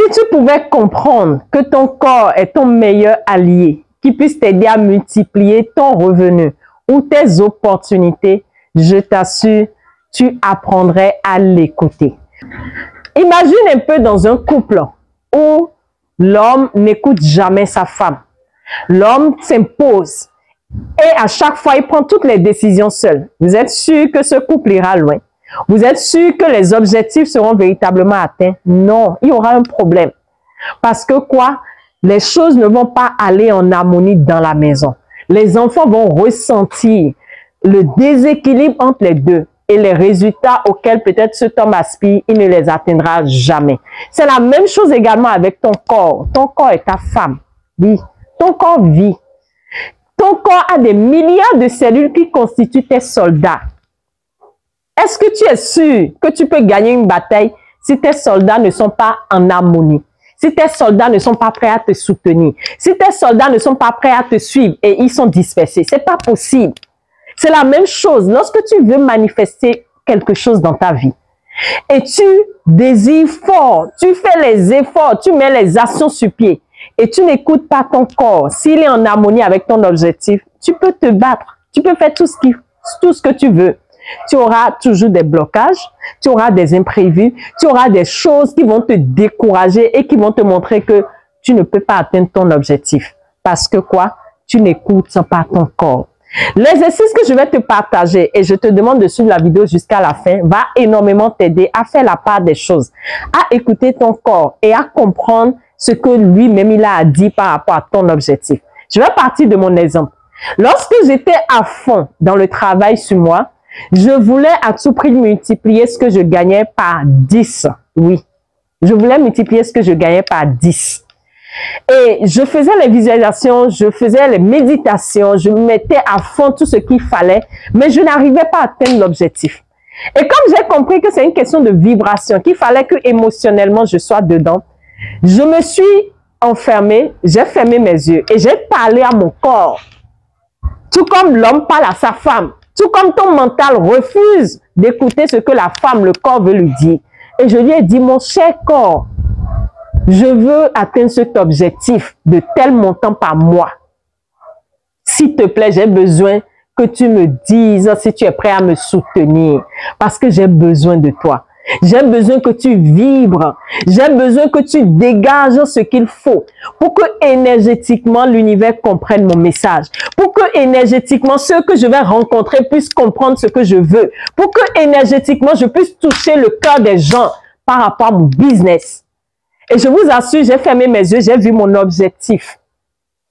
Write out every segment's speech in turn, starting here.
Si tu pouvais comprendre que ton corps est ton meilleur allié, qui puisse t'aider à multiplier ton revenu ou tes opportunités, je t'assure, tu apprendrais à l'écouter. Imagine un peu dans un couple où l'homme n'écoute jamais sa femme. L'homme s'impose et à chaque fois, il prend toutes les décisions seul. Vous êtes sûr que ce couple ira loin? Vous êtes sûr que les objectifs seront véritablement atteints? Non, il y aura un problème. Parce que quoi? Les choses ne vont pas aller en harmonie dans la maison. Les enfants vont ressentir le déséquilibre entre les deux. Et les résultats auxquels peut-être cet homme aspire, il ne les atteindra jamais. C'est la même chose également avec ton corps. Ton corps est ta femme. Oui, ton corps vit. Ton corps a des milliards de cellules qui constituent tes soldats. Est-ce que tu es sûr que tu peux gagner une bataille si tes soldats ne sont pas en harmonie? Si tes soldats ne sont pas prêts à te soutenir? Si tes soldats ne sont pas prêts à te suivre et ils sont dispersés? C'est pas possible. C'est la même chose lorsque tu veux manifester quelque chose dans ta vie et tu désires fort, tu fais les efforts, tu mets les actions sur pied et tu n'écoutes pas ton corps. S'il est en harmonie avec ton objectif, tu peux te battre, tu peux faire tout ce que tu veux. Tu auras toujours des blocages, tu auras des imprévus, tu auras des choses qui vont te décourager et qui vont te montrer que tu ne peux pas atteindre ton objectif. Parce que quoi? Tu n'écoutes pas ton corps. L'exercice que je vais te partager et je te demande de suivre la vidéo jusqu'à la fin va énormément t'aider à faire la part des choses, à écouter ton corps et à comprendre ce que lui-même il a dit par rapport à ton objectif. Je vais partir de mon exemple. Lorsque j'étais à fond dans le travail sur moi, je voulais à tout prix multiplier ce que je gagnais par 10. Oui, je voulais multiplier ce que je gagnais par 10. Et je faisais les visualisations, je faisais les méditations, je mettais à fond tout ce qu'il fallait, mais je n'arrivais pas à atteindre l'objectif. Et comme j'ai compris que c'est une question de vibration, qu'il fallait que émotionnellement je sois dedans, je me suis enfermée, j'ai fermé mes yeux et j'ai parlé à mon corps. Tout comme l'homme parle à sa femme, tout comme ton mental refuse d'écouter ce que la femme, le corps veut lui dire. Et je lui ai dit, mon cher corps, je veux atteindre cet objectif de tel montant par mois. S'il te plaît, j'ai besoin que tu me dises si tu es prêt à me soutenir. Parce que j'ai besoin de toi. J'ai besoin que tu vibres. J'ai besoin que tu dégages ce qu'il faut pour que énergétiquement l'univers comprenne mon message. Pour que énergétiquement ceux que je vais rencontrer puissent comprendre ce que je veux. Pour que énergétiquement je puisse toucher le cœur des gens par rapport à mon business. Et je vous assure, j'ai fermé mes yeux, j'ai vu mon objectif.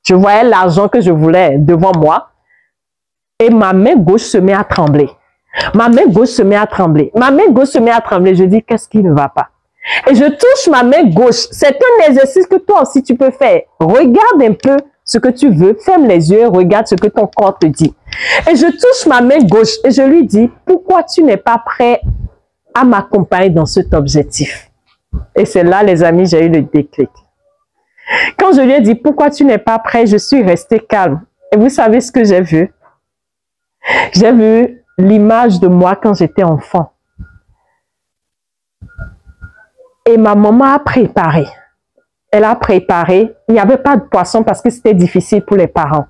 Je voyais l'argent que je voulais devant moi. Et ma main gauche se met à trembler. Ma main gauche se met à trembler. Ma main gauche se met à trembler. Je dis, qu'est-ce qui ne va pas? Et je touche ma main gauche. C'est un exercice que toi aussi tu peux faire. Regarde un peu ce que tu veux. Ferme les yeux et regarde ce que ton corps te dit. Et je touche ma main gauche et je lui dis, pourquoi tu n'es pas prêt à m'accompagner dans cet objectif? Et c'est là, les amis, j'ai eu le déclic. Quand je lui ai dit, pourquoi tu n'es pas prêt, je suis restée calme. Et vous savez ce que j'ai vu? J'ai vu l'image de moi quand j'étais enfant. Et ma maman a préparé. Elle a préparé. Il n'y avait pas de poisson parce que c'était difficile pour les parents.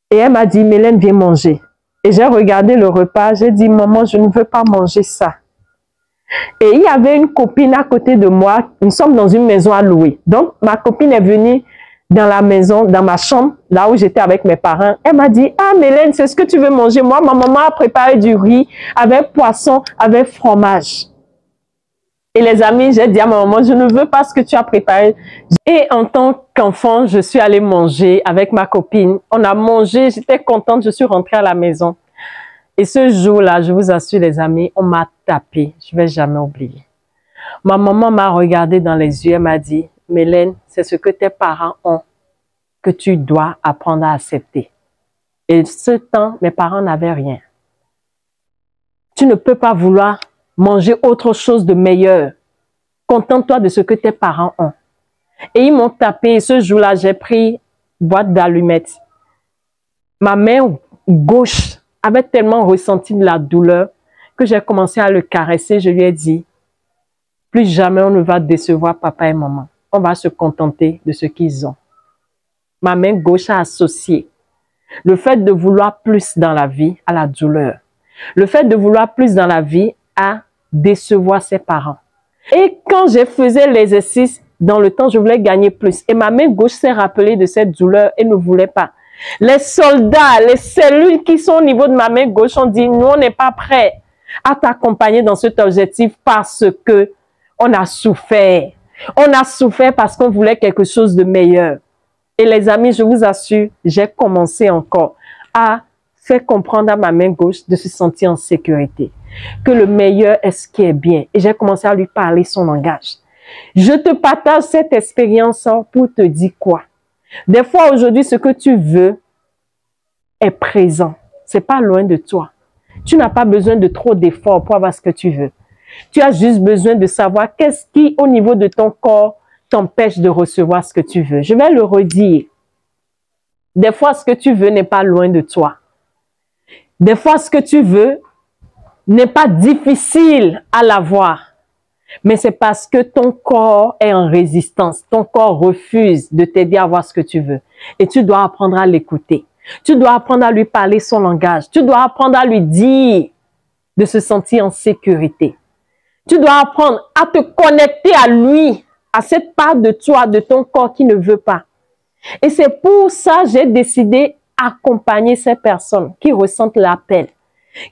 Et elle m'a dit, Mélène, viens manger. Et j'ai regardé le repas. J'ai dit, maman, je ne veux pas manger ça. Et il y avait une copine à côté de moi. Nous sommes dans une maison à louer. Donc, ma copine est venue dans la maison, dans ma chambre, là où j'étais avec mes parents. Elle m'a dit, ah Mélène, c'est ce que tu veux manger. Moi, ma maman a préparé du riz avec poisson, avec fromage. Et les amis, j'ai dit à ma maman, je ne veux pas ce que tu as préparé. Et en tant qu'enfant, je suis allée manger avec ma copine. On a mangé, j'étais contente, je suis rentrée à la maison. Et ce jour-là, je vous assure les amis, on m'a tapé. Je ne vais jamais oublier. Ma maman m'a regardé dans les yeux, elle m'a dit, Mélène, c'est ce que tes parents ont que tu dois apprendre à accepter. Et ce temps, mes parents n'avaient rien. Tu ne peux pas vouloir manger autre chose de meilleur. Contente-toi de ce que tes parents ont. Et ils m'ont tapé. Et ce jour-là, j'ai pris une boîte d'allumettes. Ma main gauche avait tellement ressenti de la douleur que j'ai commencé à le caresser. Je lui ai dit, plus jamais on ne va décevoir papa et maman. On va se contenter de ce qu'ils ont. Ma main gauche a associé le fait de vouloir plus dans la vie à la douleur. Le fait de vouloir plus dans la vie à décevoir ses parents. Et quand je faisais l'exercice, dans le temps, je voulais gagner plus. Et ma main gauche s'est rappelée de cette douleur et ne voulait pas. Les soldats, les cellules qui sont au niveau de ma main gauche ont dit, nous, on n'est pas prêts à t'accompagner dans cet objectif parce que on a souffert. On a souffert parce qu'on voulait quelque chose de meilleur. Et les amis, je vous assure, j'ai commencé encore à faire comprendre à ma main gauche de se sentir en sécurité. Que le meilleur est ce qui est bien. Et j'ai commencé à lui parler son langage. Je te partage cette expérience pour te dire quoi? Des fois, aujourd'hui, ce que tu veux est présent. C'est pas loin de toi. Tu n'as pas besoin de trop d'efforts pour avoir ce que tu veux. Tu as juste besoin de savoir qu'est-ce qui, au niveau de ton corps, t'empêche de recevoir ce que tu veux. Je vais le redire. Des fois, ce que tu veux n'est pas loin de toi. Des fois, ce que tu veux n'est pas difficile à l'avoir. Mais c'est parce que ton corps est en résistance. Ton corps refuse de t'aider à avoir ce que tu veux. Et tu dois apprendre à l'écouter. Tu dois apprendre à lui parler son langage. Tu dois apprendre à lui dire de se sentir en sécurité. Tu dois apprendre à te connecter à lui, à cette part de toi, de ton corps qui ne veut pas. Et c'est pour ça que j'ai décidé d'accompagner ces personnes qui ressentent l'appel,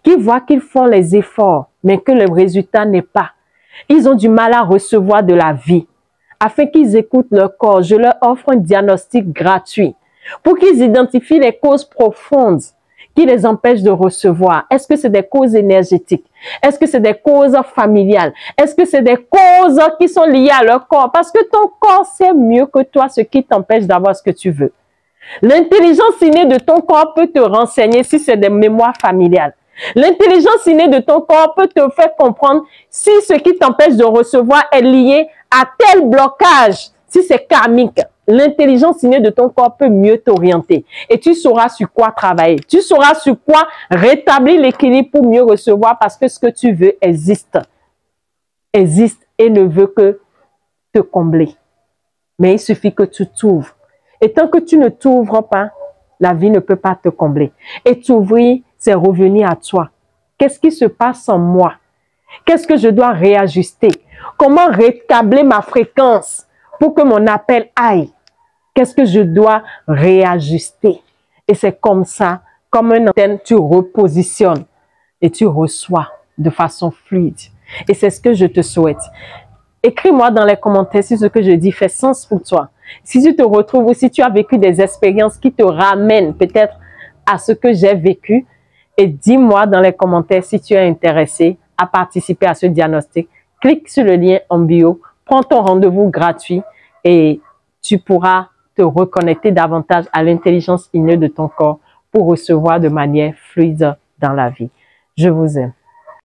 qui voient qu'ils font les efforts, mais que le résultat n'est pas. Ils ont du mal à recevoir de la vie. Afin qu'ils écoutent leur corps, je leur offre un diagnostic gratuit pour qu'ils identifient les causes profondes qui les empêchent de recevoir. Est-ce que c'est des causes énergétiques? Est-ce que c'est des causes familiales? Est-ce que c'est des causes qui sont liées à leur corps? Parce que ton corps sait mieux que toi ce qui t'empêche d'avoir ce que tu veux. L'intelligence innée de ton corps peut te renseigner si c'est des mémoires familiales. L'intelligence innée de ton corps peut te faire comprendre si ce qui t'empêche de recevoir est lié à tel blocage, si c'est karmique. L'intelligence innée de ton corps peut mieux t'orienter et tu sauras sur quoi travailler. Tu sauras sur quoi rétablir l'équilibre pour mieux recevoir parce que ce que tu veux existe et ne veut que te combler. Mais il suffit que tu t'ouvres. Et tant que tu ne t'ouvres pas, la vie ne peut pas te combler. Et t'ouvrir, c'est revenir à toi. Qu'est-ce qui se passe en moi? Qu'est-ce que je dois réajuster? Comment rétablir ma fréquence pour que mon appel aille? Qu'est-ce que je dois réajuster? Et c'est comme ça, comme une antenne, tu repositionnes et tu reçois de façon fluide. Et c'est ce que je te souhaite. Écris-moi dans les commentaires si ce que je dis fait sens pour toi. Si tu te retrouves ou si tu as vécu des expériences qui te ramènent peut-être à ce que j'ai vécu, et dis-moi dans les commentaires si tu es intéressé à participer à ce diagnostic. Clique sur le lien en bio, prends ton rendez-vous gratuit et tu pourras te reconnecter davantage à l'intelligence innée de ton corps pour recevoir de manière fluide dans la vie. Je vous aime.